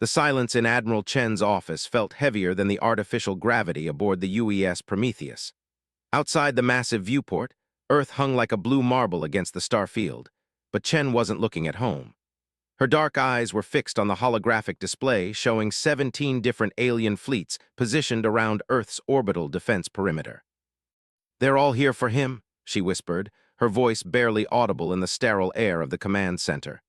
The silence in Admiral Chen's office felt heavier than the artificial gravity aboard the UES Prometheus. Outside the massive viewport, Earth hung like a blue marble against the star field, but Chen wasn't looking at home. Her dark eyes were fixed on the holographic display showing 17 different alien fleets positioned around Earth's orbital defense perimeter. "They're all here for him," she whispered, her voice barely audible in the sterile air of the command center.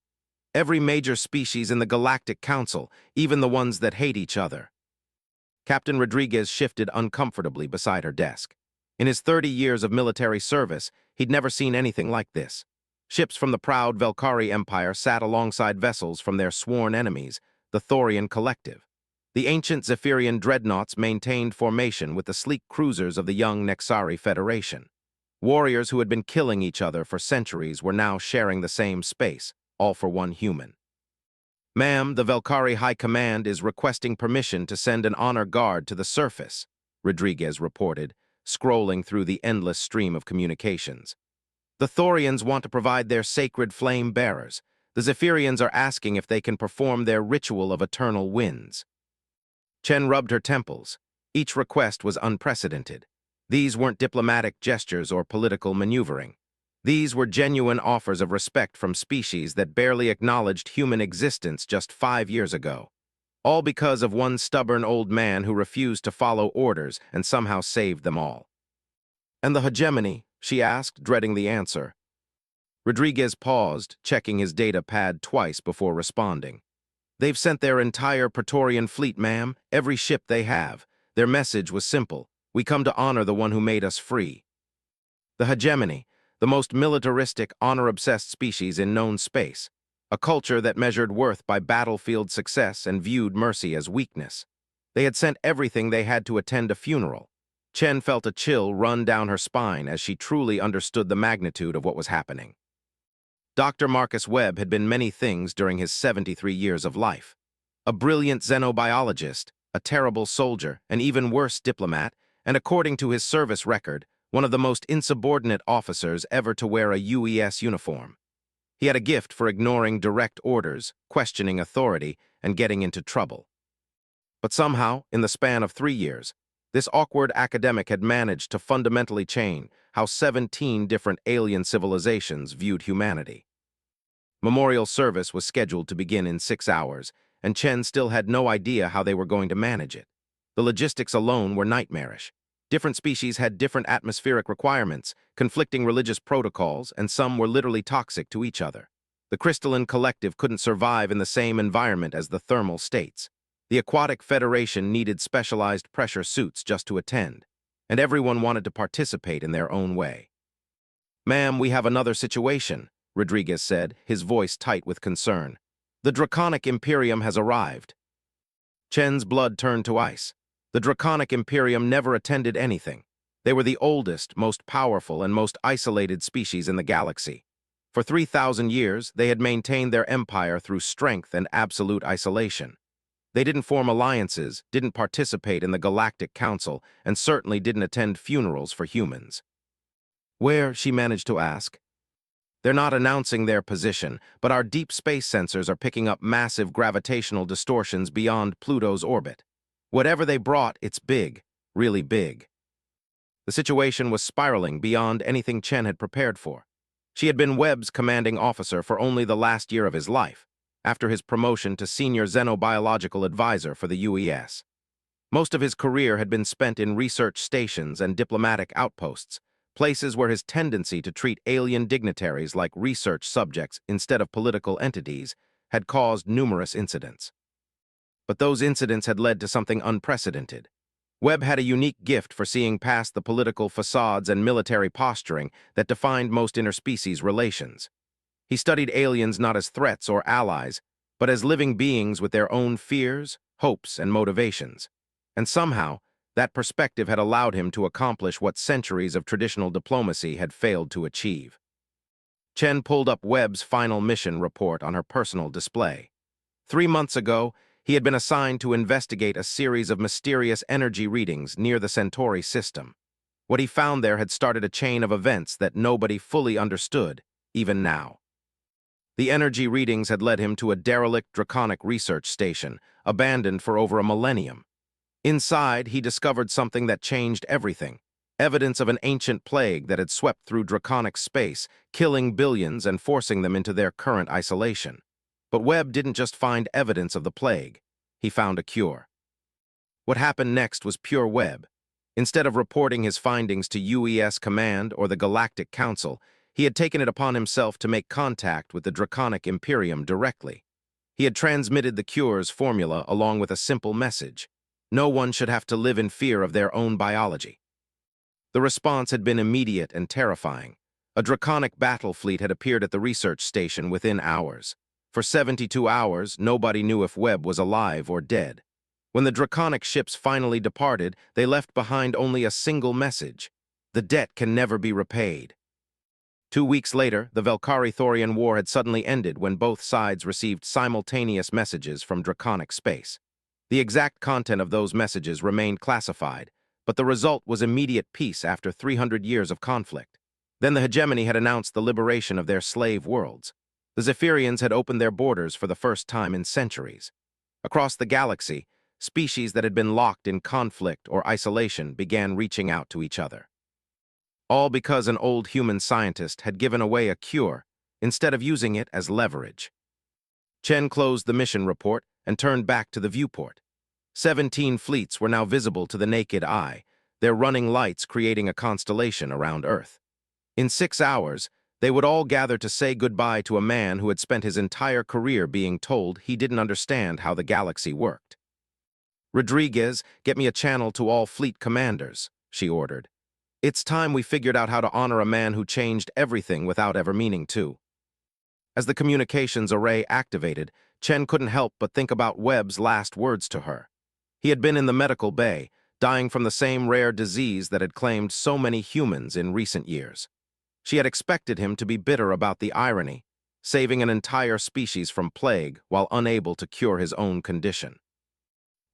"Every major species in the Galactic Council, even the ones that hate each other." Captain Rodriguez shifted uncomfortably beside her desk. In his 30 years of military service, he'd never seen anything like this. Ships from the proud Velkari Empire sat alongside vessels from their sworn enemies, the Thorian Collective. The ancient Zephyrian dreadnoughts maintained formation with the sleek cruisers of the young Nexari Federation. Warriors who had been killing each other for centuries were now sharing the same space, all for one human. "Ma'am, the Velkari High Command is requesting permission to send an honor guard to the surface," Rodriguez reported, scrolling through the endless stream of communications. "The Thorians want to provide their sacred flame bearers. The Zephyrians are asking if they can perform their ritual of eternal winds." Chen rubbed her temples. Each request was unprecedented. These weren't diplomatic gestures or political maneuvering. These were genuine offers of respect from species that barely acknowledged human existence just 5 years ago. All because of one stubborn old man who refused to follow orders and somehow saved them all. "And the hegemony?" she asked, dreading the answer. Rodriguez paused, checking his data pad twice before responding. "They've sent their entire Praetorian fleet, ma'am, every ship they have. Their message was simple: we come to honor the one who made us free." The hegemony, the most militaristic, honor-obsessed species in known space. A culture that measured worth by battlefield success and viewed mercy as weakness. They had sent everything they had to attend a funeral. Chen felt a chill run down her spine as she truly understood the magnitude of what was happening. Dr. Marcus Webb had been many things during his 73 years of life. A brilliant xenobiologist, a terrible soldier, an even worse diplomat, and according to his service record, one of the most insubordinate officers ever to wear a UES uniform. He had a gift for ignoring direct orders, questioning authority, and getting into trouble. But somehow, in the span of 3 years, this awkward academic had managed to fundamentally change how 17 different alien civilizations viewed humanity. Memorial service was scheduled to begin in 6 hours, and Chen still had no idea how they were going to manage it. The logistics alone were nightmarish. Different species had different atmospheric requirements, conflicting religious protocols, and some were literally toxic to each other. The crystalline collective couldn't survive in the same environment as the thermal states. The Aquatic Federation needed specialized pressure suits just to attend, and everyone wanted to participate in their own way. "Ma'am, we have another situation," Rodriguez said, his voice tight with concern. "The Draconic Imperium has arrived." Chen's blood turned to ice. The Draconic Imperium never attended anything. They were the oldest, most powerful, and most isolated species in the galaxy. For 3,000 years, they had maintained their empire through strength and absolute isolation. They didn't form alliances, didn't participate in the Galactic Council, and certainly didn't attend funerals for humans. "Where?" she managed to ask. "They're not announcing their position, but our deep space sensors are picking up massive gravitational distortions beyond Pluto's orbit. Whatever they brought, it's big, really big." The situation was spiraling beyond anything Chen had prepared for. She had been Webb's commanding officer for only the last year of his life, after his promotion to senior xenobiological advisor for the UES. Most of his career had been spent in research stations and diplomatic outposts, places where his tendency to treat alien dignitaries like research subjects instead of political entities had caused numerous incidents. But those incidents had led to something unprecedented. Webb had a unique gift for seeing past the political facades and military posturing that defined most interspecies relations. He studied aliens not as threats or allies, but as living beings with their own fears, hopes, and motivations. And somehow, that perspective had allowed him to accomplish what centuries of traditional diplomacy had failed to achieve. Chen pulled up Webb's final mission report on her personal display. 3 months ago, he had been assigned to investigate a series of mysterious energy readings near the Centauri system. What he found there had started a chain of events that nobody fully understood, even now. The energy readings had led him to a derelict draconic research station, abandoned for over a millennium. Inside, he discovered something that changed everything. Evidence of an ancient plague that had swept through draconic space, killing billions and forcing them into their current isolation. But Webb didn't just find evidence of the plague. He found a cure. What happened next was pure Webb. Instead of reporting his findings to UES Command or the Galactic Council, he had taken it upon himself to make contact with the Draconic Imperium directly. He had transmitted the cure's formula along with a simple message. No one should have to live in fear of their own biology. The response had been immediate and terrifying. A draconic battle fleet had appeared at the research station within hours. For 72 hours, nobody knew if Webb was alive or dead. When the draconic ships finally departed, they left behind only a single message. The debt can never be repaid. 2 weeks later, the Velkari-Thorian War had suddenly ended when both sides received simultaneous messages from draconic space. The exact content of those messages remained classified, but the result was immediate peace after 300 years of conflict. Then the hegemony had announced the liberation of their slave worlds. The Zephyrians had opened their borders for the first time in centuries. Across the galaxy, species that had been locked in conflict or isolation began reaching out to each other. All because an old human scientist had given away a cure instead of using it as leverage. Chen closed the mission report and turned back to the viewport. 17 fleets were now visible to the naked eye, their running lights creating a constellation around Earth. In 6 hours, they would all gather to say goodbye to a man who had spent his entire career being told he didn't understand how the galaxy worked. "Rodriguez, get me a channel to all fleet commanders," she ordered. "It's time we figured out how to honor a man who changed everything without ever meaning to." As the communications array activated, Chen couldn't help but think about Webb's last words to her. He had been in the medical bay, dying from the same rare disease that had claimed so many humans in recent years. She had expected him to be bitter about the irony, saving an entire species from plague while unable to cure his own condition.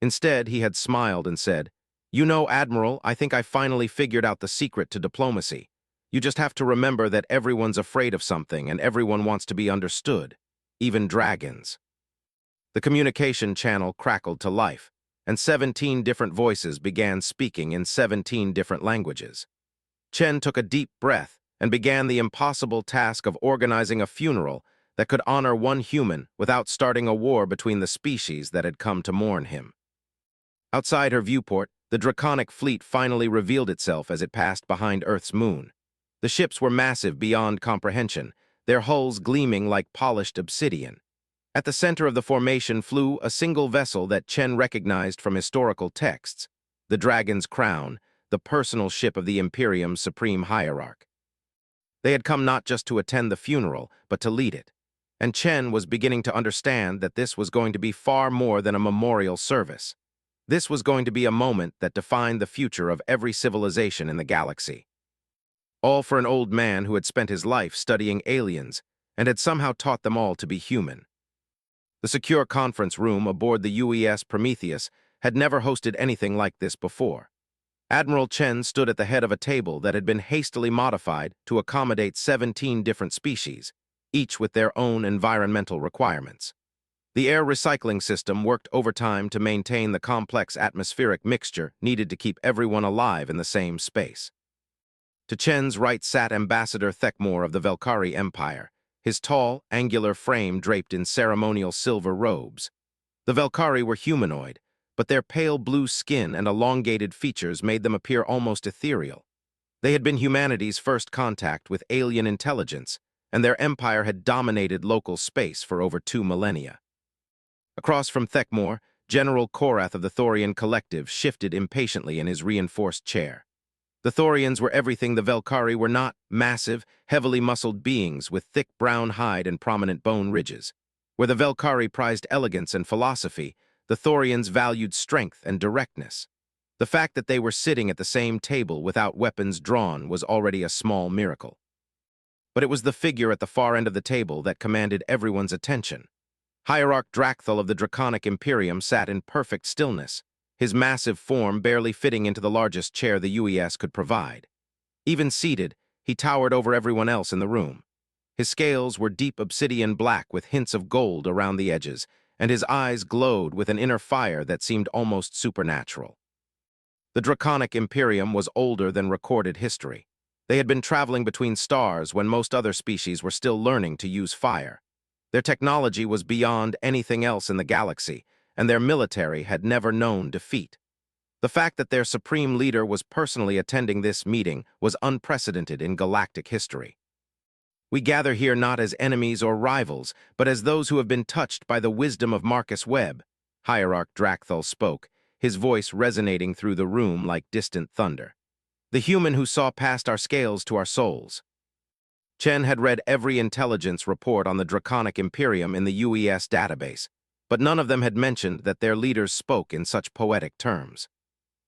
Instead, he had smiled and said, "You know, Admiral, I think I finally figured out the secret to diplomacy. You just have to remember that everyone's afraid of something and everyone wants to be understood, even dragons." The communication channel crackled to life, and 17 different voices began speaking in 17 different languages. Chen took a deep breath and began the impossible task of organizing a funeral that could honor one human without starting a war between the species that had come to mourn him. Outside her viewport, the draconic fleet finally revealed itself as it passed behind Earth's moon. The ships were massive beyond comprehension, their hulls gleaming like polished obsidian. At the center of the formation flew a single vessel that Chen recognized from historical texts, the Dragon's Crown, the personal ship of the Imperium's supreme hierarch. They had come not just to attend the funeral, but to lead it. And Chen was beginning to understand that this was going to be far more than a memorial service. This was going to be a moment that defined the future of every civilization in the galaxy. All for an old man who had spent his life studying aliens and had somehow taught them all to be human. The secure conference room aboard the UES Prometheus had never hosted anything like this before. Admiral Chen stood at the head of a table that had been hastily modified to accommodate 17 different species, each with their own environmental requirements. The air recycling system worked overtime to maintain the complex atmospheric mixture needed to keep everyone alive in the same space. To Chen's right sat Ambassador Thekmor of the Velkari Empire, his tall, angular frame draped in ceremonial silver robes. The Velkari were humanoid, but their pale blue skin and elongated features made them appear almost ethereal. They had been humanity's first contact with alien intelligence, and their empire had dominated local space for over 2 millennia. Across from Thekmor, General Korath of the Thorian Collective shifted impatiently in his reinforced chair. The Thorians were everything the Velkari were not: massive, heavily muscled beings with thick brown hide and prominent bone ridges. Where the Velkari prized elegance and philosophy, the Thorians valued strength and directness. The fact that they were sitting at the same table without weapons drawn was already a small miracle. But it was the figure at the far end of the table that commanded everyone's attention. Hierarch Drakthal of the Draconic Imperium sat in perfect stillness, his massive form barely fitting into the largest chair the UES could provide. Even seated, he towered over everyone else in the room. His scales were deep obsidian black with hints of gold around the edges, and his eyes glowed with an inner fire that seemed almost supernatural. The Draconic Imperium was older than recorded history. They had been traveling between stars when most other species were still learning to use fire. Their technology was beyond anything else in the galaxy, and their military had never known defeat. The fact that their supreme leader was personally attending this meeting was unprecedented in galactic history. We gather here not as enemies or rivals, but as those who have been touched by the wisdom of Marcus Webb, Hierarch Drakthal spoke, his voice resonating through the room like distant thunder. The human who saw past our scales to our souls. Chen had read every intelligence report on the Draconic Imperium in the UES database, but none of them had mentioned that their leaders spoke in such poetic terms.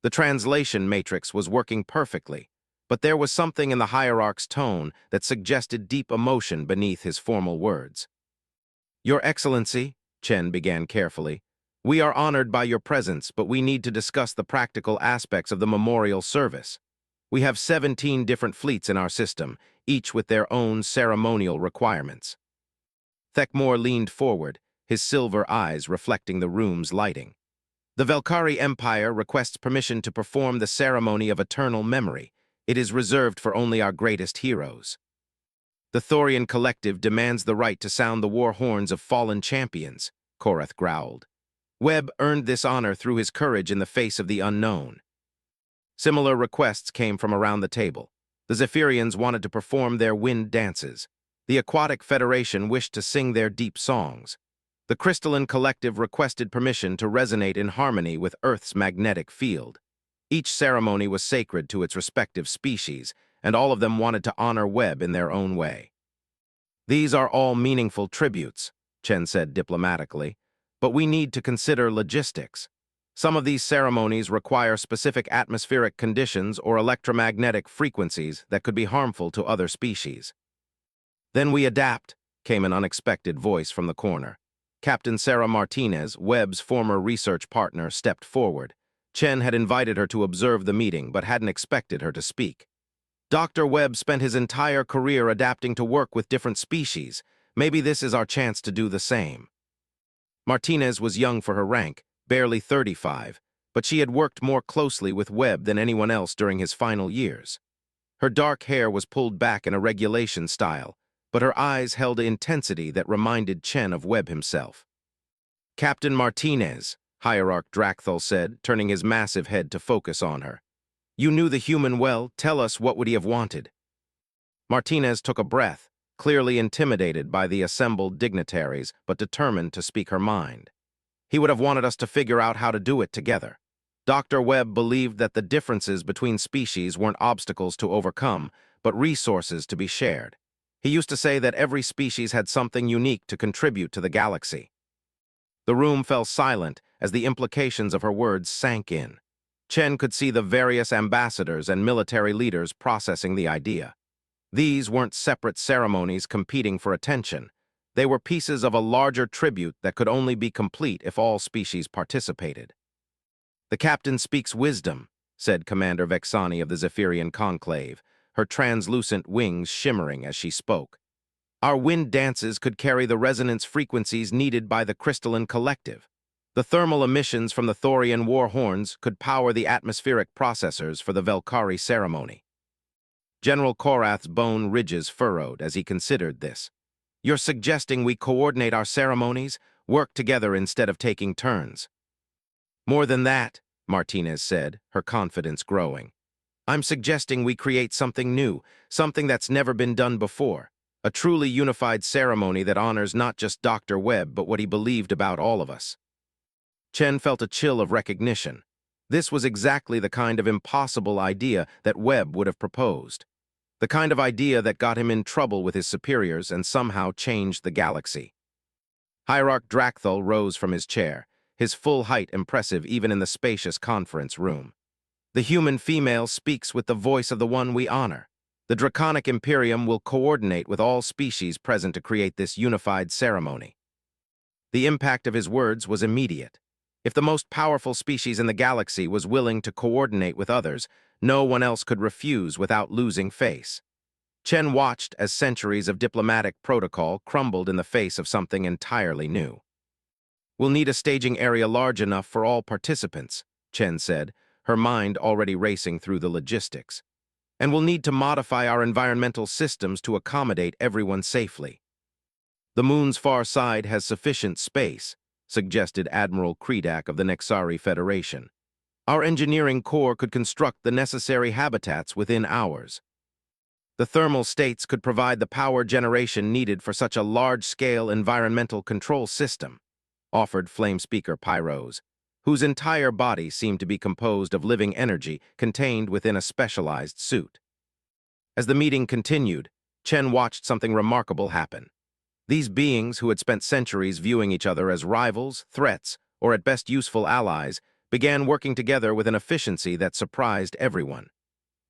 The translation matrix was working perfectly, but there was something in the hierarch's tone that suggested deep emotion beneath his formal words. Your Excellency, Chen began carefully, we are honored by your presence, but we need to discuss the practical aspects of the memorial service. We have 17 different fleets in our system, each with their own ceremonial requirements. Thekmor leaned forward, his silver eyes reflecting the room's lighting. The Velkari Empire requests permission to perform the ceremony of eternal memory. It is reserved for only our greatest heroes. The Thorian Collective demands the right to sound the war horns of fallen champions, Korath growled. Webb earned this honor through his courage in the face of the unknown. Similar requests came from around the table. The Zephyrians wanted to perform their wind dances. The Aquatic Federation wished to sing their deep songs. The Crystalline Collective requested permission to resonate in harmony with Earth's magnetic field. Each ceremony was sacred to its respective species, and all of them wanted to honor Webb in their own way. These are all meaningful tributes, Chen said diplomatically, but we need to consider logistics. Some of these ceremonies require specific atmospheric conditions or electromagnetic frequencies that could be harmful to other species. Then we adapt, came an unexpected voice from the corner. Captain Sarah Martinez, Webb's former research partner, stepped forward. Chen had invited her to observe the meeting, but hadn't expected her to speak. Dr. Webb spent his entire career adapting to work with different species. Maybe this is our chance to do the same. Martinez was young for her rank, barely 35, but she had worked more closely with Webb than anyone else during his final years. Her dark hair was pulled back in a regulation style, but her eyes held an intensity that reminded Chen of Webb himself. Captain Martinez, Hierarch Drakthal said, turning his massive head to focus on her. You knew the human well, tell us what would he have wanted. Martinez took a breath, clearly intimidated by the assembled dignitaries, but determined to speak her mind. He would have wanted us to figure out how to do it together. Dr. Webb believed that the differences between species weren't obstacles to overcome, but resources to be shared. He used to say that every species had something unique to contribute to the galaxy. The room fell silent as the implications of her words sank in. Chen could see the various ambassadors and military leaders processing the idea. These weren't separate ceremonies competing for attention. They were pieces of a larger tribute that could only be complete if all species participated. The captain speaks wisdom, said Commander Vexani of the Zephyrian Conclave, her translucent wings shimmering as she spoke. Our wind dances could carry the resonance frequencies needed by the Crystalline Collective. The thermal emissions from the Thorian war horns could power the atmospheric processors for the Velkari ceremony. General Korath's bone ridges furrowed as he considered this. You're suggesting we coordinate our ceremonies, work together instead of taking turns. More than that, Martinez said, her confidence growing. I'm suggesting we create something new, something that's never been done before. A truly unified ceremony that honors not just Dr. Webb, but what he believed about all of us. Chen felt a chill of recognition. This was exactly the kind of impossible idea that Webb would have proposed. The kind of idea that got him in trouble with his superiors and somehow changed the galaxy. Hierarch Drakthal rose from his chair, his full height impressive even in the spacious conference room. The human female speaks with the voice of the one we honor. The Draconic Imperium will coordinate with all species present to create this unified ceremony. The impact of his words was immediate. If the most powerful species in the galaxy was willing to coordinate with others, no one else could refuse without losing face. Chen watched as centuries of diplomatic protocol crumbled in the face of something entirely new. "We'll need a staging area large enough for all participants," Chen said, her mind already racing through the logistics. "And we'll need to modify our environmental systems to accommodate everyone safely." "The moon's far side has sufficient space," suggested Admiral Kredak of the Nexari Federation. "Our engineering corps could construct the necessary habitats within hours. The thermal states could provide the power generation needed for such a large-scale environmental control system," offered Flamespeaker Pyros, whose entire body seemed to be composed of living energy contained within a specialized suit. As the meeting continued, Chen watched something remarkable happen. These beings, who had spent centuries viewing each other as rivals, threats, or at best useful allies, began working together with an efficiency that surprised everyone.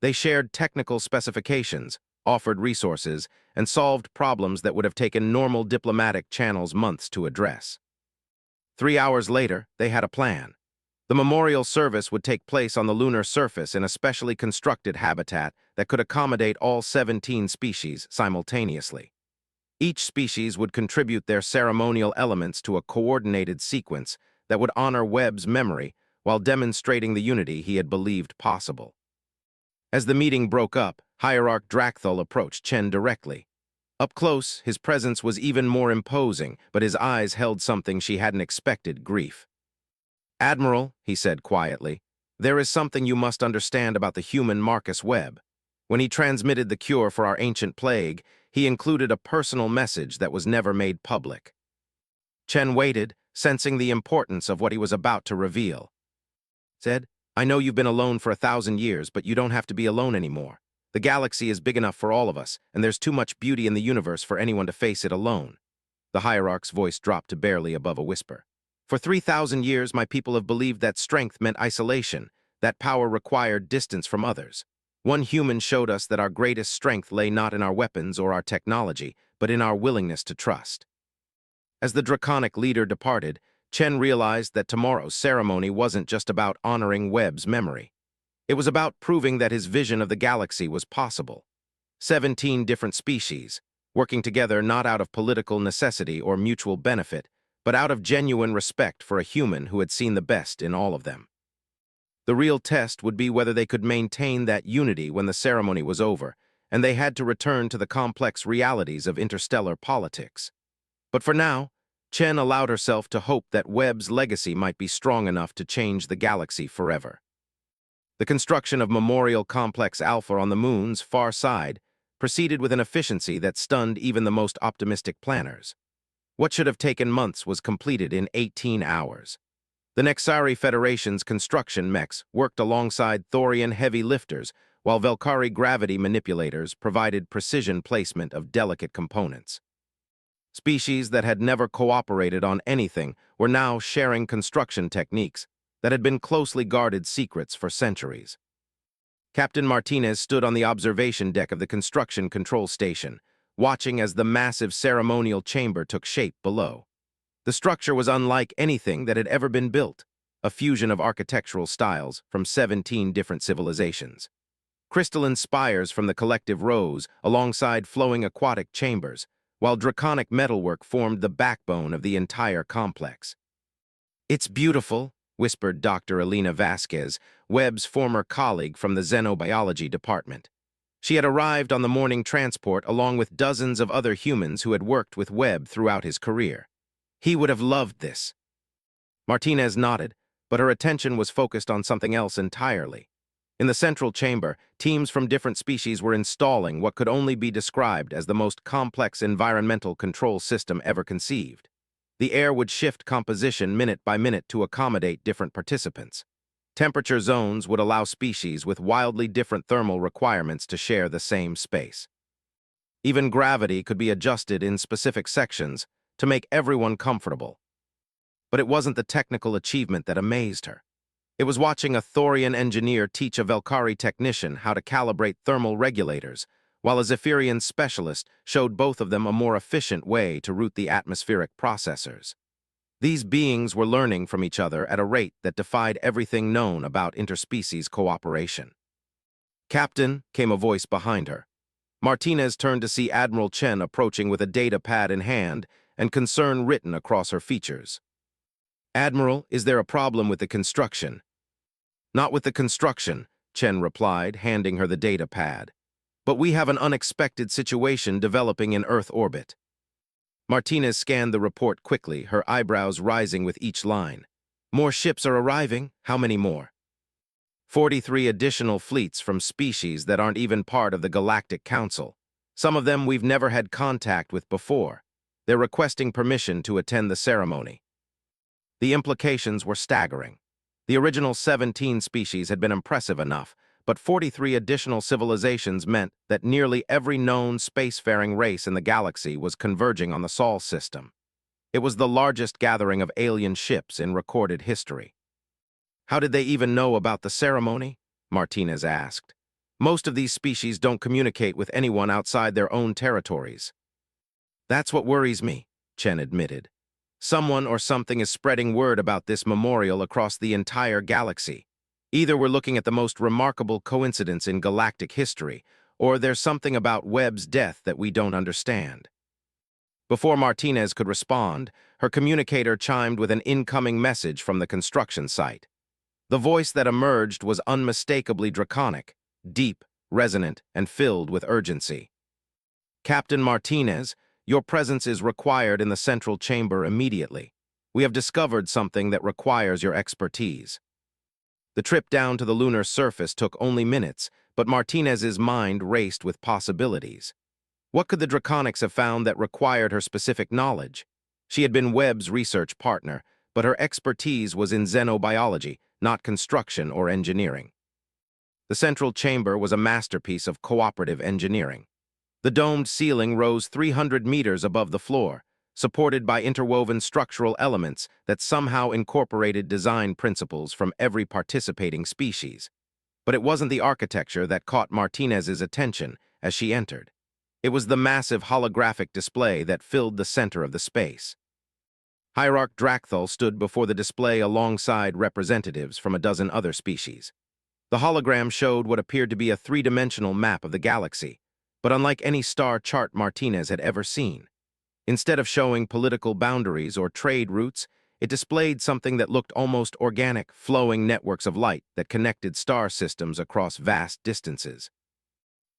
They shared technical specifications, offered resources, and solved problems that would have taken normal diplomatic channels months to address. 3 hours later, they had a plan. The memorial service would take place on the lunar surface in a specially constructed habitat that could accommodate all 17 species simultaneously. Each species would contribute their ceremonial elements to a coordinated sequence that would honor Webb's memory while demonstrating the unity he had believed possible. As the meeting broke up, Hierarch Drakthul approached Chen directly. Up close, his presence was even more imposing, but his eyes held something she hadn't expected: grief. "Admiral," he said quietly, "there is something you must understand about the human Marcus Webb. When he transmitted the cure for our ancient plague, he included a personal message that was never made public." Chen waited, sensing the importance of what he was about to reveal. Said, "I know you've been alone for 1,000 years, but you don't have to be alone anymore. The galaxy is big enough for all of us, and there's too much beauty in the universe for anyone to face it alone." The hierarch's voice dropped to barely above a whisper. "For 3,000 years, my people have believed that strength meant isolation, that power required distance from others. One human showed us that our greatest strength lay not in our weapons or our technology, but in our willingness to trust." As the draconic leader departed, Chen realized that tomorrow's ceremony wasn't just about honoring Webb's memory. It was about proving that his vision of the galaxy was possible. 17 different species, working together not out of political necessity or mutual benefit, but out of genuine respect for a human who had seen the best in all of them. The real test would be whether they could maintain that unity when the ceremony was over, and they had to return to the complex realities of interstellar politics. But for now, Chen allowed herself to hope that Webb's legacy might be strong enough to change the galaxy forever. The construction of Memorial Complex Alpha on the moon's far side proceeded with an efficiency that stunned even the most optimistic planners. What should have taken months was completed in 18 hours. The Nexari Federation's construction mechs worked alongside Thorian heavy lifters, while Velkari gravity manipulators provided precision placement of delicate components. Species that had never cooperated on anything were now sharing construction techniques that had been closely guarded secrets for centuries. Captain Martinez stood on the observation deck of the construction control station, watching as the massive ceremonial chamber took shape below. The structure was unlike anything that had ever been built, a fusion of architectural styles from 17 different civilizations. Crystalline spires from the collective rose alongside flowing aquatic chambers, while draconic metalwork formed the backbone of the entire complex. "It's beautiful," whispered Dr. Elena Vasquez, Webb's former colleague from the Xenobiology department. She had arrived on the morning transport along with dozens of other humans who had worked with Webb throughout his career. "He would have loved this." Martinez nodded, but her attention was focused on something else entirely. In the central chamber, teams from different species were installing what could only be described as the most complex environmental control system ever conceived. The air would shift composition minute by minute to accommodate different participants. Temperature zones would allow species with wildly different thermal requirements to share the same space. Even gravity could be adjusted in specific sections to make everyone comfortable. But it wasn't the technical achievement that amazed her. It was watching a Thorian engineer teach a Velkari technician how to calibrate thermal regulators, while a Zephyrian specialist showed both of them a more efficient way to route the atmospheric processors. These beings were learning from each other at a rate that defied everything known about interspecies cooperation. "Captain," came a voice behind her. Martinez turned to see Admiral Chen approaching with a data pad in hand and concern written across her features. "Admiral, is there a problem with the construction?" "Not with the construction," Chen replied, handing her the data pad. "But we have an unexpected situation developing in Earth orbit." Martinez scanned the report quickly, her eyebrows rising with each line. "More ships are arriving? How many more?" 43 additional fleets from species that aren't even part of the Galactic Council. Some of them we've never had contact with before. They're requesting permission to attend the ceremony." The implications were staggering. The original 17 species had been impressive enough, but 43 additional civilizations meant that nearly every known spacefaring race in the galaxy was converging on the Sol system. It was the largest gathering of alien ships in recorded history. "How did they even know about the ceremony?" Martinez asked. "Most of these species don't communicate with anyone outside their own territories." "That's what worries me," Chen admitted. "Someone or something is spreading word about this memorial across the entire galaxy. Either we're looking at the most remarkable coincidence in galactic history, or there's something about Webb's death that we don't understand." Before Martinez could respond, her communicator chimed with an incoming message from the construction site. The voice that emerged was unmistakably draconic, deep, resonant, and filled with urgency. "Captain Martinez, your presence is required in the central chamber immediately. We have discovered something that requires your expertise." The trip down to the lunar surface took only minutes, but Martinez's mind raced with possibilities. What could the Draconics have found that required her specific knowledge? She had been Webb's research partner, but her expertise was in xenobiology, not construction or engineering. The central chamber was a masterpiece of cooperative engineering. The domed ceiling rose 300 meters above the floor, supported by interwoven structural elements that somehow incorporated design principles from every participating species. But it wasn't the architecture that caught Martinez's attention as she entered. It was the massive holographic display that filled the center of the space. Hierarch Drakthul stood before the display alongside representatives from a dozen other species. The hologram showed what appeared to be a three-dimensional map of the galaxy, but unlike any star chart Martinez had ever seen. Instead of showing political boundaries or trade routes, it displayed something that looked almost organic, flowing networks of light that connected star systems across vast distances.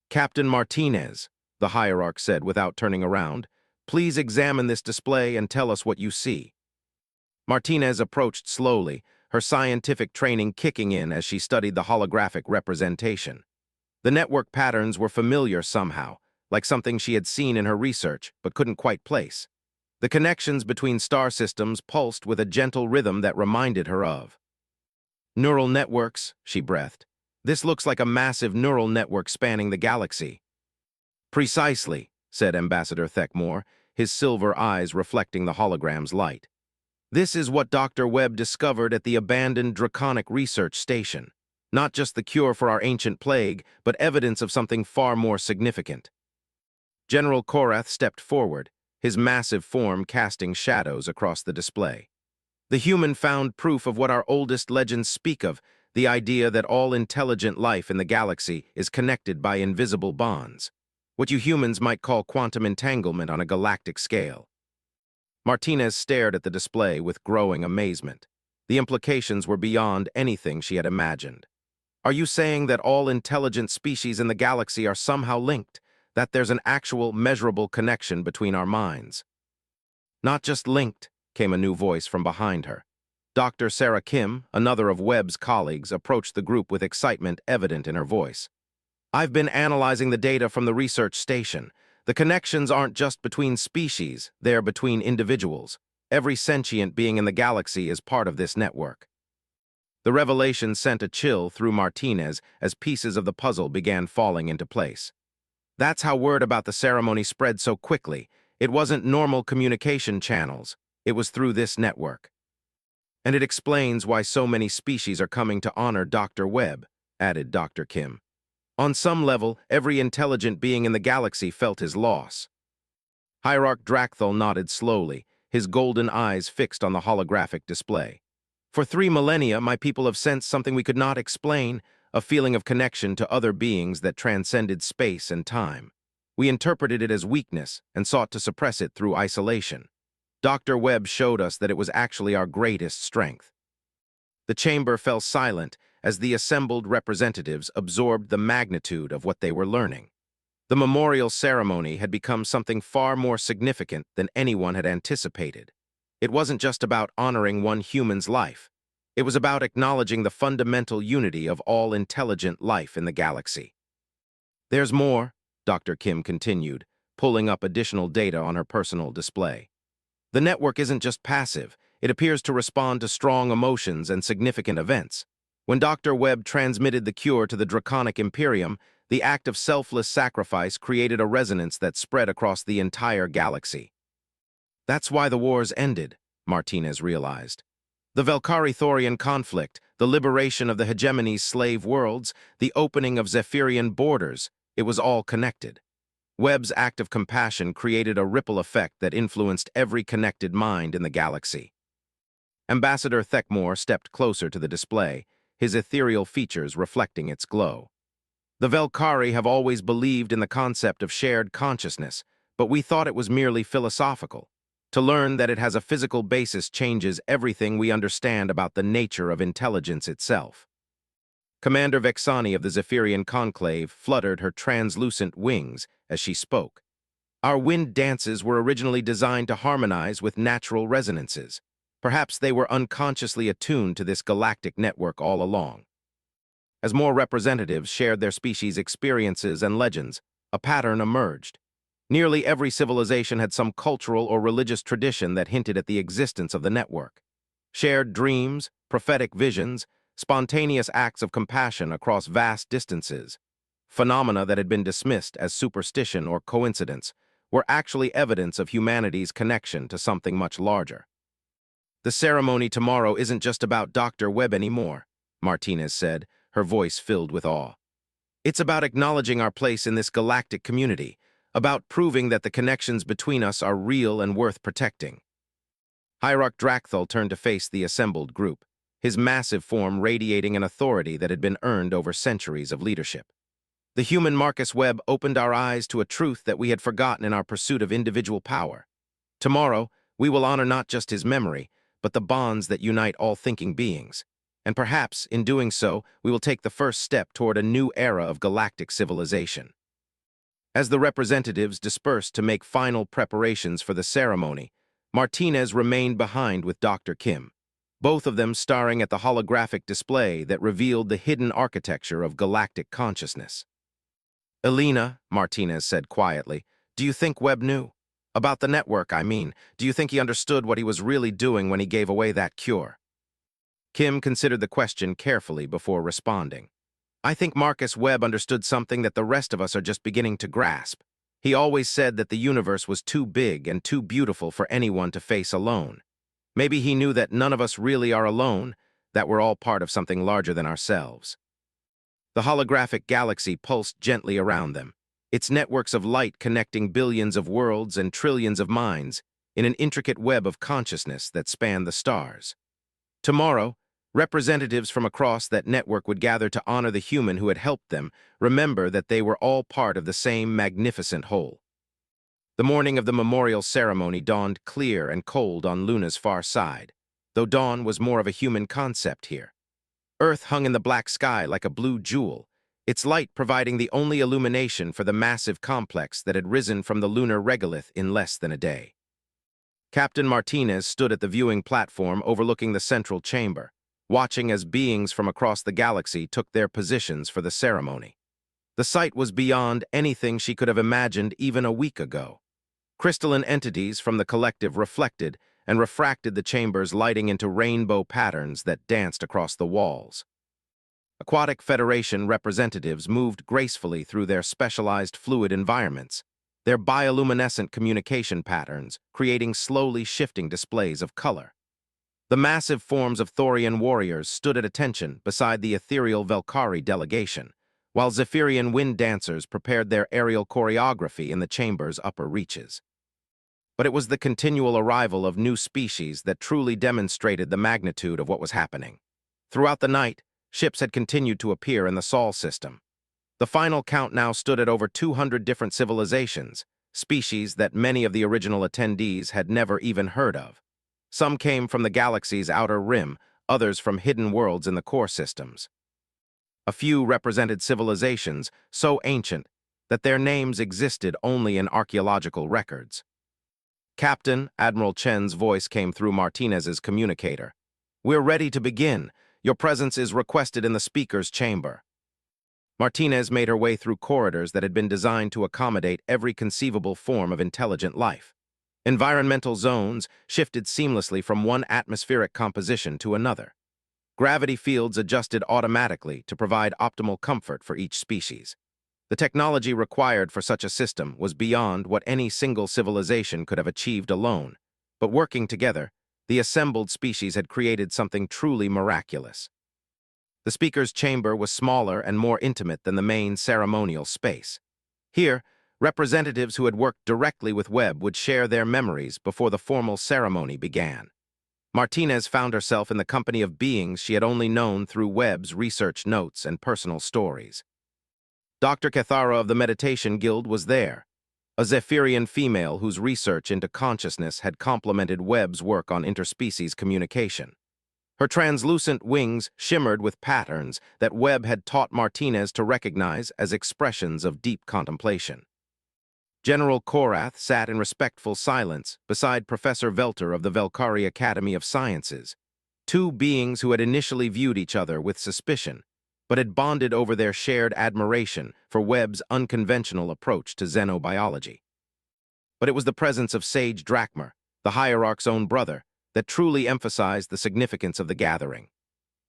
"Captain Martinez," the hierarch said without turning around, "please examine this display and tell us what you see." Martinez approached slowly, her scientific training kicking in as she studied the holographic representation. The network patterns were familiar somehow, like something she had seen in her research but couldn't quite place. The connections between star systems pulsed with a gentle rhythm that reminded her of neural networks, she breathed. "This looks like a massive neural network spanning the galaxy." "Precisely," said Ambassador Thekmore, his silver eyes reflecting the hologram's light. "This is what Dr. Webb discovered at the abandoned Draconic Research Station. Not just the cure for our ancient plague, but evidence of something far more significant." General Korath stepped forward, his massive form casting shadows across the display. "The human found proof of what our oldest legends speak of, the idea that all intelligent life in the galaxy is connected by invisible bonds. What you humans might call quantum entanglement on a galactic scale." Martinez stared at the display with growing amazement. The implications were beyond anything she had imagined. "Are you saying that all intelligent species in the galaxy are somehow linked, that there's an actual, measurable connection between our minds?" "Not just linked," came a new voice from behind her. Dr. Sarah Kim, another of Webb's colleagues, approached the group with excitement evident in her voice. "I've been analyzing the data from the research station. The connections aren't just between species, they're between individuals. Every sentient being in the galaxy is part of this network." The revelation sent a chill through Martinez as pieces of the puzzle began falling into place. That's how word about the ceremony spread so quickly. It wasn't normal communication channels. It was through this network. "And it explains why so many species are coming to honor Dr. Webb," added Dr. Kim. "On some level, every intelligent being in the galaxy felt his loss." Hierarch Drakthul nodded slowly, his golden eyes fixed on the holographic display. "For 3 millennia, my people have sensed something we could not explain, a feeling of connection to other beings that transcended space and time. We interpreted it as weakness and sought to suppress it through isolation. Dr. Webb showed us that it was actually our greatest strength. The chamber fell silent as the assembled representatives absorbed the magnitude of what they were learning. The memorial ceremony had become something far more significant than anyone had anticipated. It wasn't just about honoring one human's life. It was about acknowledging the fundamental unity of all intelligent life in the galaxy. There's more, Dr. Kim continued, pulling up additional data on her personal display. The network isn't just passive. It appears to respond to strong emotions and significant events. When Dr. Webb transmitted the cure to the Draconic Imperium, the act of selfless sacrifice created a resonance that spread across the entire galaxy. That's why the wars ended, Martinez realized. The Velcari-Thorian conflict, the liberation of the hegemony's slave worlds, the opening of Zephyrian borders, it was all connected. Webb's act of compassion created a ripple effect that influenced every connected mind in the galaxy. Ambassador Thekmore stepped closer to the display, his ethereal features reflecting its glow. The Velcari have always believed in the concept of shared consciousness, but we thought it was merely philosophical. To learn that it has a physical basis changes everything we understand about the nature of intelligence itself. Commander Vexani of the Zephyrian Conclave fluttered her translucent wings as she spoke. Our wind dances were originally designed to harmonize with natural resonances. Perhaps they were unconsciously attuned to this galactic network all along. As more representatives shared their species' experiences and legends, a pattern emerged. Nearly every civilization had some cultural or religious tradition that hinted at the existence of the network. Shared dreams, prophetic visions, spontaneous acts of compassion across vast distances, phenomena that had been dismissed as superstition or coincidence, were actually evidence of humanity's connection to something much larger. The ceremony tomorrow isn't just about Dr. Webb anymore, Martinez said, her voice filled with awe. It's about acknowledging our place in this galactic community, about proving that the connections between us are real and worth protecting. Hierarch Drakthal turned to face the assembled group, his massive form radiating an authority that had been earned over centuries of leadership. The human Marcus Webb opened our eyes to a truth that we had forgotten in our pursuit of individual power. Tomorrow, we will honor not just his memory, but the bonds that unite all thinking beings. And perhaps, in doing so, we will take the first step toward a new era of galactic civilization. As the representatives dispersed to make final preparations for the ceremony, Martinez remained behind with Dr. Kim, both of them staring at the holographic display that revealed the hidden architecture of galactic consciousness. Elena, Martinez said quietly, do you think Webb knew? About the network, I mean. Do you think he understood what he was really doing when he gave away that cure? Kim considered the question carefully before responding. I think Marcus Webb understood something that the rest of us are just beginning to grasp. He always said that the universe was too big and too beautiful for anyone to face alone. Maybe he knew that none of us really are alone, that we're all part of something larger than ourselves. The holographic galaxy pulsed gently around them, its networks of light connecting billions of worlds and trillions of minds in an intricate web of consciousness that spanned the stars. Tomorrow, representatives from across that network would gather to honor the human who had helped them, remember that they were all part of the same magnificent whole. The morning of the memorial ceremony dawned clear and cold on Luna's far side, though dawn was more of a human concept here. Earth hung in the black sky like a blue jewel, its light providing the only illumination for the massive complex that had risen from the lunar regolith in less than a day. Captain Martinez stood at the viewing platform overlooking the central chamber, watching as beings from across the galaxy took their positions for the ceremony. The sight was beyond anything she could have imagined even a week ago. Crystalline entities from the collective reflected and refracted the chamber's lighting into rainbow patterns that danced across the walls. Aquatic Federation representatives moved gracefully through their specialized fluid environments, their bioluminescent communication patterns creating slowly shifting displays of color. The massive forms of Thorian warriors stood at attention beside the ethereal Velcari delegation, while Zephyrian wind dancers prepared their aerial choreography in the chamber's upper reaches. But it was the continual arrival of new species that truly demonstrated the magnitude of what was happening. Throughout the night, ships had continued to appear in the Sol system. The final count now stood at over 200 different civilizations, species that many of the original attendees had never even heard of. Some came from the galaxy's outer rim, others from hidden worlds in the core systems. A few represented civilizations so ancient that their names existed only in archaeological records. Captain, Admiral Chen's voice came through Martinez's communicator. "We're ready to begin. Your presence is requested in the speaker's chamber." Martinez made her way through corridors that had been designed to accommodate every conceivable form of intelligent life. Environmental zones shifted seamlessly from one atmospheric composition to another. Gravity fields adjusted automatically to provide optimal comfort for each species. The technology required for such a system was beyond what any single civilization could have achieved alone, but working together, the assembled species had created something truly miraculous. The speaker's chamber was smaller and more intimate than the main ceremonial space. Here, representatives who had worked directly with Webb would share their memories before the formal ceremony began. Martinez found herself in the company of beings she had only known through Webb's research notes and personal stories. Dr. Cathara of the Meditation Guild was there, a Zephyrian female whose research into consciousness had complemented Webb's work on interspecies communication. Her translucent wings shimmered with patterns that Webb had taught Martinez to recognize as expressions of deep contemplation. General Korath sat in respectful silence beside Professor Velter of the Velkari Academy of Sciences, two beings who had initially viewed each other with suspicion, but had bonded over their shared admiration for Webb's unconventional approach to xenobiology. But it was the presence of Sage Drachmer, the Hierarch's own brother, that truly emphasized the significance of the gathering.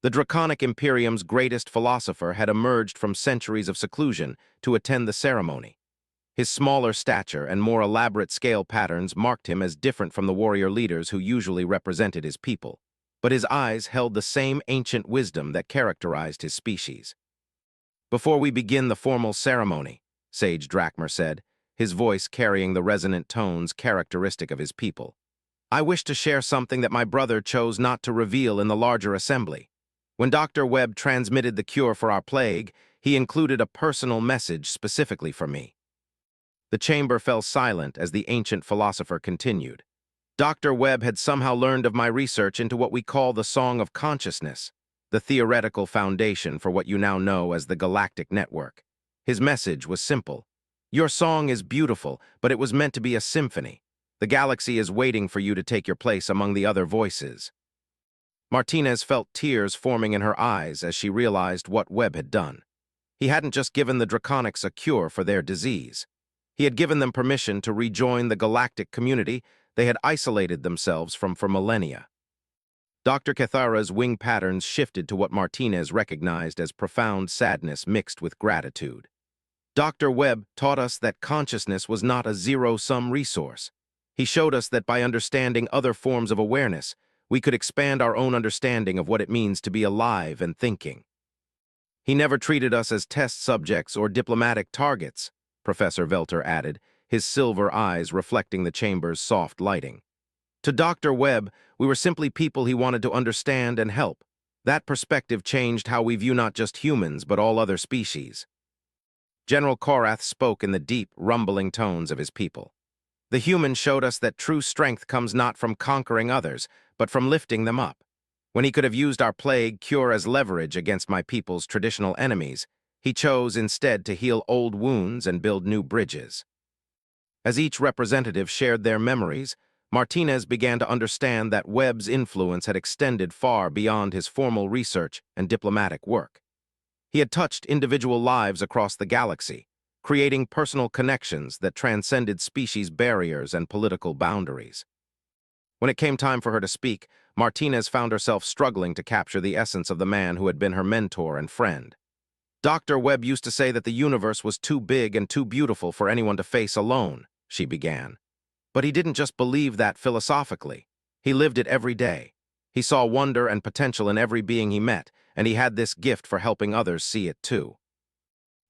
The Draconic Imperium's greatest philosopher had emerged from centuries of seclusion to attend the ceremony. His smaller stature and more elaborate scale patterns marked him as different from the warrior leaders who usually represented his people, but his eyes held the same ancient wisdom that characterized his species. "Before we begin the formal ceremony," Sage Drachmer said, his voice carrying the resonant tones characteristic of his people, "I wish to share something that my brother chose not to reveal in the larger assembly. When Dr. Webb transmitted the cure for our plague, he included a personal message specifically for me." The chamber fell silent as the ancient philosopher continued. "Dr. Webb had somehow learned of my research into what we call the Song of Consciousness, the theoretical foundation for what you now know as the Galactic Network. His message was simple. Your song is beautiful, but it was meant to be a symphony. The galaxy is waiting for you to take your place among the other voices." Martinez felt tears forming in her eyes as she realized what Webb had done. He hadn't just given the Draconics a cure for their disease. He had given them permission to rejoin the galactic community they had isolated themselves from for millennia. Dr. Cathara's wing patterns shifted to what Martinez recognized as profound sadness mixed with gratitude. Dr. Webb taught us that consciousness was not a zero-sum resource. He showed us that by understanding other forms of awareness, we could expand our own understanding of what it means to be alive and thinking. "He never treated us as test subjects or diplomatic targets," Professor Velter added, his silver eyes reflecting the chamber's soft lighting. "To Dr. Webb, we were simply people he wanted to understand and help. That perspective changed how we view not just humans, but all other species." General Korath spoke in the deep, rumbling tones of his people. "The humans showed us that true strength comes not from conquering others, but from lifting them up. When he could have used our plague cure as leverage against my people's traditional enemies, he chose instead to heal old wounds and build new bridges." As each representative shared their memories, Martinez began to understand that Webb's influence had extended far beyond his formal research and diplomatic work. He had touched individual lives across the galaxy, creating personal connections that transcended species barriers and political boundaries. When it came time for her to speak, Martinez found herself struggling to capture the essence of the man who had been her mentor and friend. "Dr. Webb used to say that the universe was too big and too beautiful for anyone to face alone," she began. "But he didn't just believe that philosophically. He lived it every day. He saw wonder and potential in every being he met, and he had this gift for helping others see it too."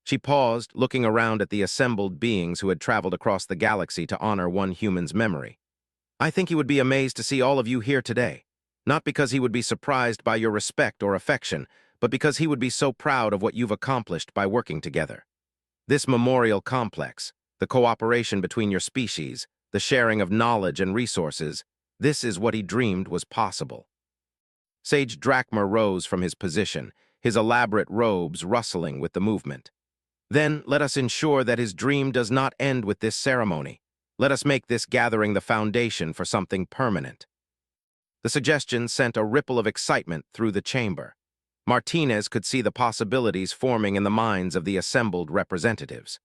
She paused, looking around at the assembled beings who had traveled across the galaxy to honor one human's memory. "I think he would be amazed to see all of you here today, not because he would be surprised by your respect or affection, but because he would be so proud of what you've accomplished by working together. This memorial complex, the cooperation between your species, the sharing of knowledge and resources, this is what he dreamed was possible. Sage Drachmer rose from his position, his elaborate robes rustling with the movement. Then let us ensure that his dream does not end with this ceremony. Let us make this gathering the foundation for something permanent. The suggestion sent a ripple of excitement through the chamber. Martinez could see the possibilities forming in the minds of the assembled representatives.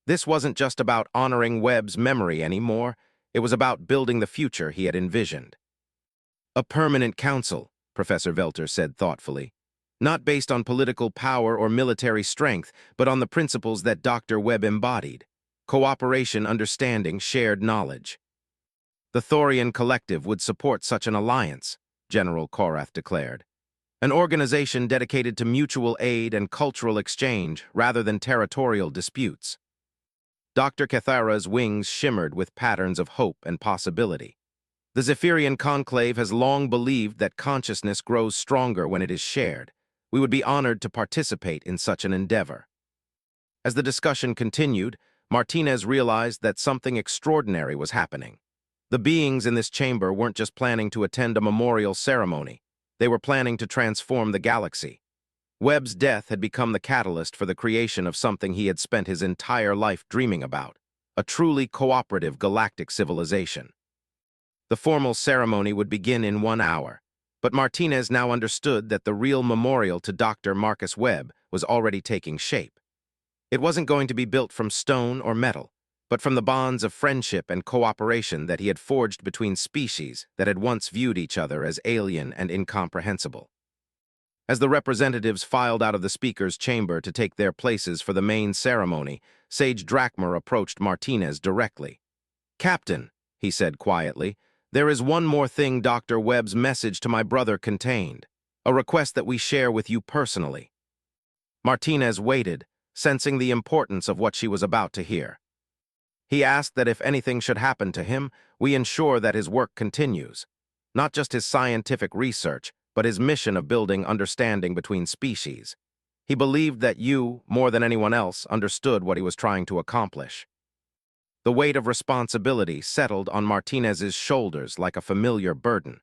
This wasn't just about honoring Webb's memory anymore, it was about building the future he had envisioned. A permanent council, Professor Velter said thoughtfully, not based on political power or military strength, but on the principles that Dr. Webb embodied: cooperation, understanding, shared knowledge. The Thorian Collective would support such an alliance, General Korath declared. An organization dedicated to mutual aid and cultural exchange rather than territorial disputes. Dr. Cathara's wings shimmered with patterns of hope and possibility. The Zephyrian Conclave has long believed that consciousness grows stronger when it is shared. We would be honored to participate in such an endeavor. As the discussion continued, Martinez realized that something extraordinary was happening. The beings in this chamber weren't just planning to attend a memorial ceremony. They were planning to transform the galaxy. Webb's death had become the catalyst for the creation of something he had spent his entire life dreaming about: a truly cooperative galactic civilization. The formal ceremony would begin in 1 hour, but Martinez now understood that the real memorial to Dr. Marcus Webb was already taking shape. It wasn't going to be built from stone or metal, but from the bonds of friendship and cooperation that he had forged between species that had once viewed each other as alien and incomprehensible. As the representatives filed out of the speaker's chamber to take their places for the main ceremony, Sage Drachmer approached Martinez directly. "Captain," he said quietly, "there is one more thing Dr. Webb's message to my brother contained, a request that we share with you personally." Martinez waited, sensing the importance of what she was about to hear. He asked that if anything should happen to him, we ensure that his work continues. Not just his scientific research, but his mission of building understanding between species. He believed that you, more than anyone else, understood what he was trying to accomplish. The weight of responsibility settled on Martinez's shoulders like a familiar burden.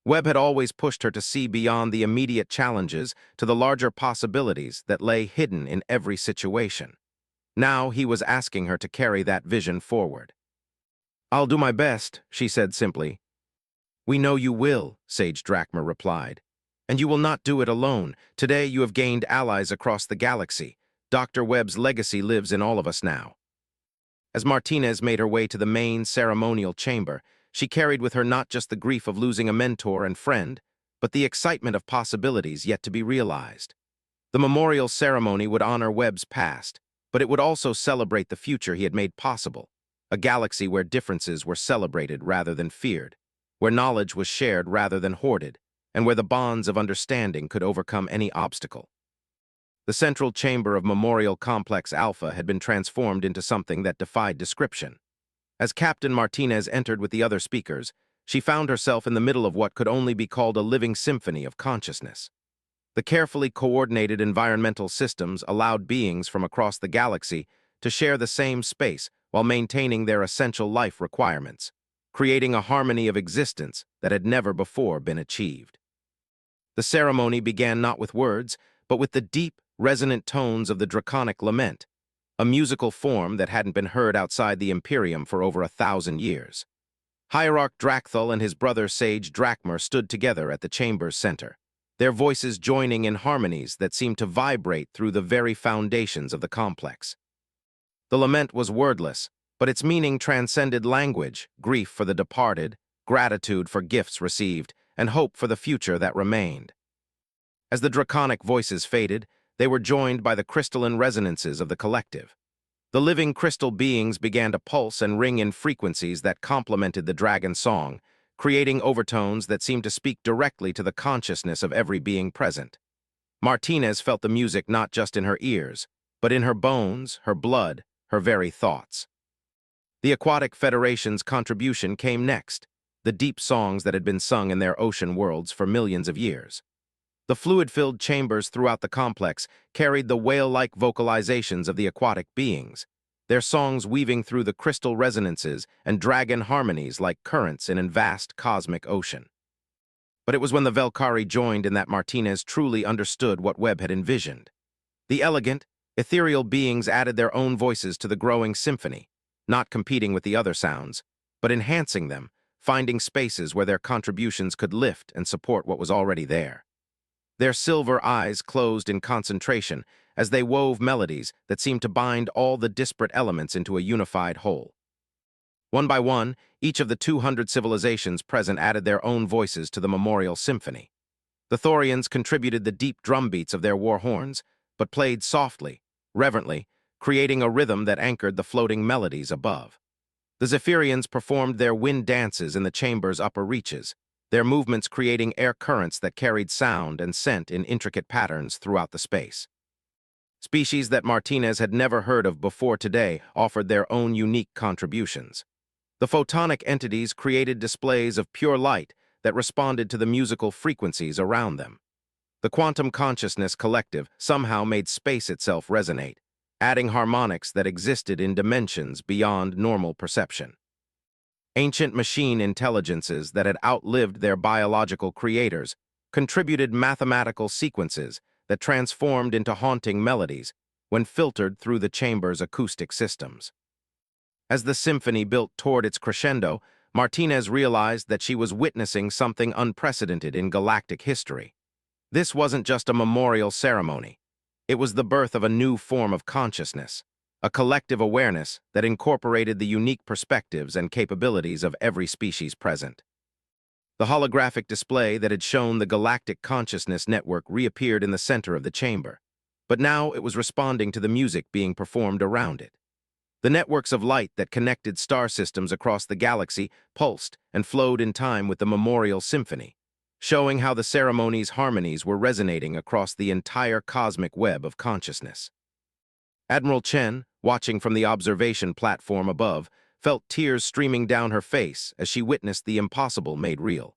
Webb had always pushed her to see beyond the immediate challenges to the larger possibilities that lay hidden in every situation. Now he was asking her to carry that vision forward. "I'll do my best," she said simply. "We know you will," Sage Drachmer replied. "And you will not do it alone. Today you have gained allies across the galaxy. Dr. Webb's legacy lives in all of us now." As Martinez made her way to the main ceremonial chamber, she carried with her not just the grief of losing a mentor and friend, but the excitement of possibilities yet to be realized. The memorial ceremony would honor Webb's past, but it would also celebrate the future he had made possible, a galaxy where differences were celebrated rather than feared, where knowledge was shared rather than hoarded, and where the bonds of understanding could overcome any obstacle. The central chamber of Memorial Complex Alpha had been transformed into something that defied description. As Captain Martinez entered with the other speakers, she found herself in the middle of what could only be called a living symphony of consciousness. The carefully coordinated environmental systems allowed beings from across the galaxy to share the same space while maintaining their essential life requirements, creating a harmony of existence that had never before been achieved. The ceremony began not with words, but with the deep, resonant tones of the draconic lament, a musical form that hadn't been heard outside the Imperium for over 1,000 years. Hierarch Drakthul and his brother Sage Drachmer stood together at the chamber's center, their voices joining in harmonies that seemed to vibrate through the very foundations of the complex. The lament was wordless, but its meaning transcended language: grief for the departed, gratitude for gifts received, and hope for the future that remained. As the draconic voices faded, they were joined by the crystalline resonances of the collective. The living crystal beings began to pulse and ring in frequencies that complemented the dragon song, creating overtones that seemed to speak directly to the consciousness of every being present. Martinez felt the music not just in her ears, but in her bones, her blood, her very thoughts. The Aquatic Federation's contribution came next, the deep songs that had been sung in their ocean worlds for millions of years. The fluid-filled chambers throughout the complex carried the whale-like vocalizations of the aquatic beings, their songs weaving through the crystal resonances and dragon harmonies like currents in a vast cosmic ocean. But it was when the Velkari joined in that Martinez truly understood what Webb had envisioned. The elegant, ethereal beings added their own voices to the growing symphony, not competing with the other sounds, but enhancing them, finding spaces where their contributions could lift and support what was already there. Their silver eyes closed in concentration as they wove melodies that seemed to bind all the disparate elements into a unified whole. One by one, each of the 200 civilizations present added their own voices to the memorial symphony. The Thorians contributed the deep drum beats of their war horns, but played softly, reverently, creating a rhythm that anchored the floating melodies above. The Zephyrians performed their wind dances in the chamber's upper reaches, their movements creating air currents that carried sound and scent in intricate patterns throughout the space. Species that Martinez had never heard of before today offered their own unique contributions. The photonic entities created displays of pure light that responded to the musical frequencies around them. The quantum consciousness collective somehow made space itself resonate, adding harmonics that existed in dimensions beyond normal perception. Ancient machine intelligences that had outlived their biological creators contributed mathematical sequences that transformed into haunting melodies when filtered through the chamber's acoustic systems. As the symphony built toward its crescendo, Martinez realized that she was witnessing something unprecedented in galactic history. This wasn't just a memorial ceremony. It was the birth of a new form of consciousness, a collective awareness that incorporated the unique perspectives and capabilities of every species present. The holographic display that had shown the galactic consciousness network reappeared in the center of the chamber, but now it was responding to the music being performed around it. The networks of light that connected star systems across the galaxy pulsed and flowed in time with the memorial symphony, showing how the ceremony's harmonies were resonating across the entire cosmic web of consciousness. Admiral Chen, watching from the observation platform above, felt tears streaming down her face as she witnessed the impossible made real.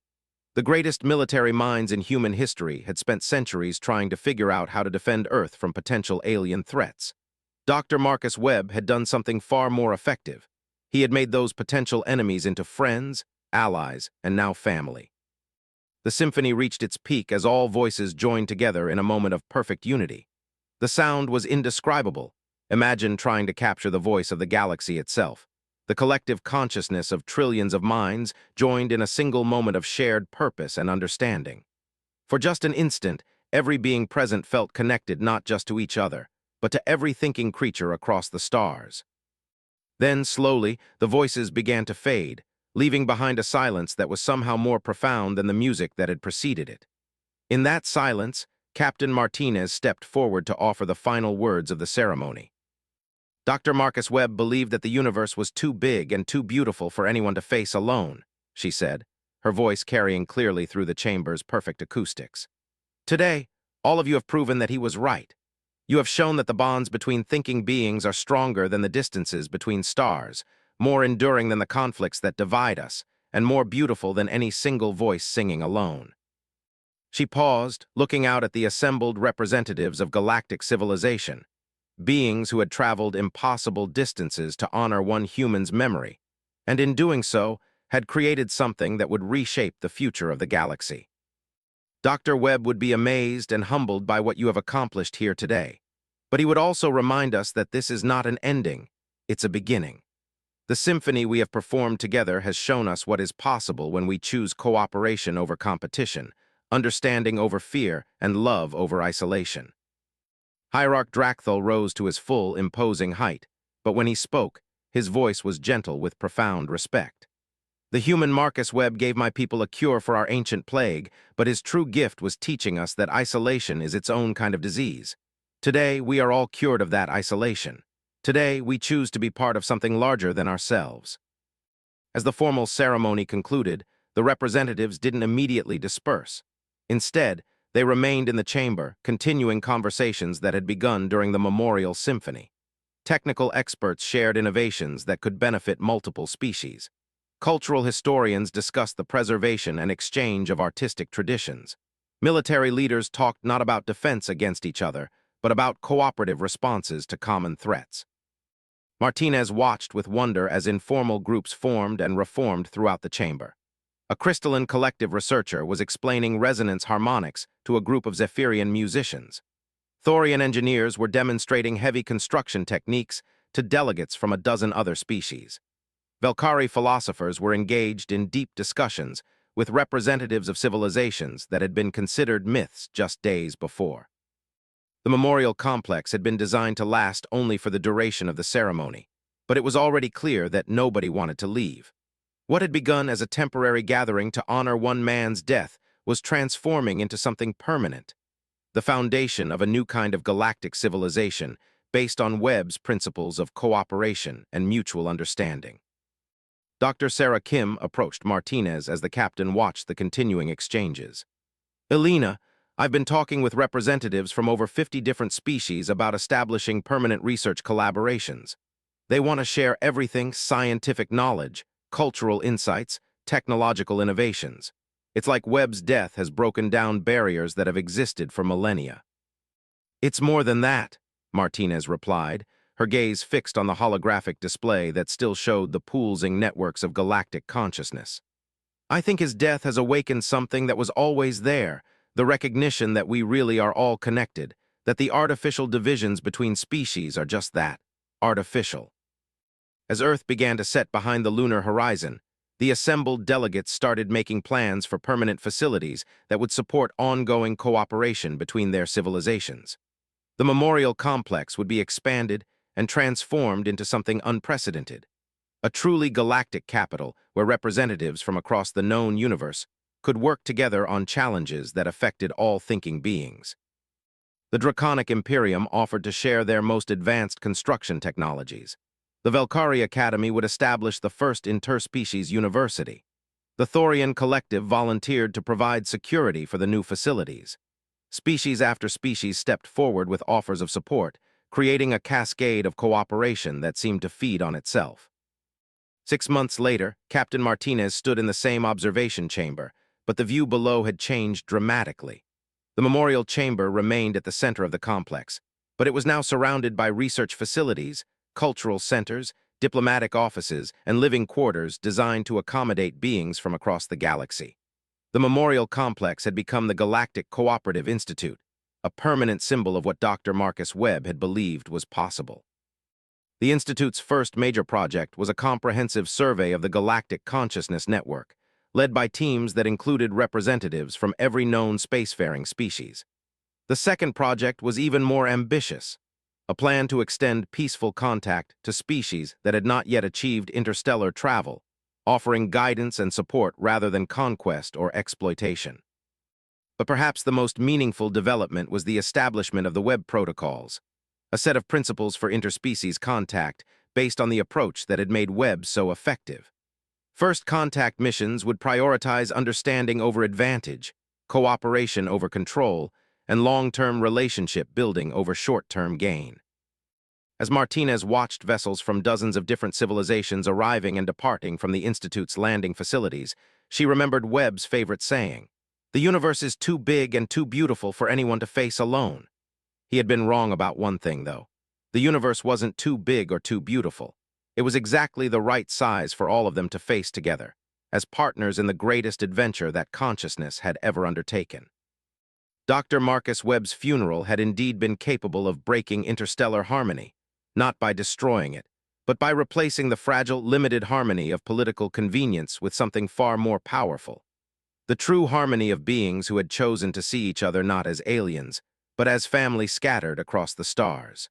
The greatest military minds in human history had spent centuries trying to figure out how to defend Earth from potential alien threats. Dr. Marcus Webb had done something far more effective. He had made those potential enemies into friends, allies, and now family. The symphony reached its peak as all voices joined together in a moment of perfect unity. The sound was indescribable. Imagine trying to capture the voice of the galaxy itself. The collective consciousness of trillions of minds joined in a single moment of shared purpose and understanding. For just an instant, every being present felt connected not just to each other, but to every thinking creature across the stars. Then, slowly, the voices began to fade, leaving behind a silence that was somehow more profound than the music that had preceded it. In that silence, Captain Martinez stepped forward to offer the final words of the ceremony. Dr. Marcus Webb believed that the universe was too big and too beautiful for anyone to face alone, she said, her voice carrying clearly through the chamber's perfect acoustics. Today, all of you have proven that he was right. You have shown that the bonds between thinking beings are stronger than the distances between stars, more enduring than the conflicts that divide us, and more beautiful than any single voice singing alone. She paused, looking out at the assembled representatives of galactic civilization, beings who had traveled impossible distances to honor one human's memory, and in doing so, had created something that would reshape the future of the galaxy. Dr. Webb would be amazed and humbled by what you have accomplished here today, but he would also remind us that this is not an ending, it's a beginning. The symphony we have performed together has shown us what is possible when we choose cooperation over competition, understanding over fear, and love over isolation. Hierarch Drakthul rose to his full, imposing height, but when he spoke, his voice was gentle with profound respect. The human Marcus Webb gave my people a cure for our ancient plague, but his true gift was teaching us that isolation is its own kind of disease. Today, we are all cured of that isolation. Today, we choose to be part of something larger than ourselves. As the formal ceremony concluded, the representatives didn't immediately disperse. Instead, they remained in the chamber, continuing conversations that had begun during the memorial symphony. Technical experts shared innovations that could benefit multiple species. Cultural historians discussed the preservation and exchange of artistic traditions. Military leaders talked not about defense against each other, but about cooperative responses to common threats. Martinez watched with wonder as informal groups formed and reformed throughout the chamber. A crystalline collective researcher was explaining resonance harmonics to a group of Zephyrian musicians. Thorian engineers were demonstrating heavy construction techniques to delegates from a dozen other species. Velkari philosophers were engaged in deep discussions with representatives of civilizations that had been considered myths just days before. The memorial complex had been designed to last only for the duration of the ceremony, but it was already clear that nobody wanted to leave. What had begun as a temporary gathering to honor one man's death was transforming into something permanent, the foundation of a new kind of galactic civilization based on Webb's principles of cooperation and mutual understanding. Dr. Sarah Kim approached Martinez as the captain watched the continuing exchanges. "Elena, I've been talking with representatives from over 50 different species about establishing permanent research collaborations. They want to share everything: scientific knowledge, cultural insights, technological innovations. It's like Webb's death has broken down barriers that have existed for millennia." "It's more than that," Martinez replied, her gaze fixed on the holographic display that still showed the pulsing networks of galactic consciousness. "I think his death has awakened something that was always there, the recognition that we really are all connected, that the artificial divisions between species are just that, artificial." As Earth began to set behind the lunar horizon, the assembled delegates started making plans for permanent facilities that would support ongoing cooperation between their civilizations. The memorial complex would be expanded and transformed into something unprecedented, a truly galactic capital where representatives from across the known universe could work together on challenges that affected all thinking beings. The Draconic Imperium offered to share their most advanced construction technologies. The Velkari Academy would establish the first interspecies university. The Thorian Collective volunteered to provide security for the new facilities. Species after species stepped forward with offers of support, creating a cascade of cooperation that seemed to feed on itself. 6 months later, Captain Martinez stood in the same observation chamber, but the view below had changed dramatically. The memorial chamber remained at the center of the complex, but it was now surrounded by research facilities, cultural centers, diplomatic offices, and living quarters designed to accommodate beings from across the galaxy. The memorial complex had become the Galactic Cooperative Institute, a permanent symbol of what Dr. Marcus Webb had believed was possible. The Institute's first major project was a comprehensive survey of the Galactic Consciousness Network, led by teams that included representatives from every known spacefaring species. The second project was even more ambitious, a plan to extend peaceful contact to species that had not yet achieved interstellar travel, offering guidance and support rather than conquest or exploitation. But perhaps the most meaningful development was the establishment of the Webb Protocols, a set of principles for interspecies contact based on the approach that had made Webb so effective. First contact missions would prioritize understanding over advantage, cooperation over control, and long-term relationship building over short-term gain. As Martinez watched vessels from dozens of different civilizations arriving and departing from the Institute's landing facilities, she remembered Webb's favorite saying, "The universe is too big and too beautiful for anyone to face alone." He had been wrong about one thing, though. The universe wasn't too big or too beautiful. It was exactly the right size for all of them to face together, as partners in the greatest adventure that consciousness had ever undertaken. Dr. Marcus Webb's funeral had indeed been capable of breaking interstellar harmony, not by destroying it, but by replacing the fragile, limited harmony of political convenience with something far more powerful. The true harmony of beings who had chosen to see each other not as aliens, but as family scattered across the stars.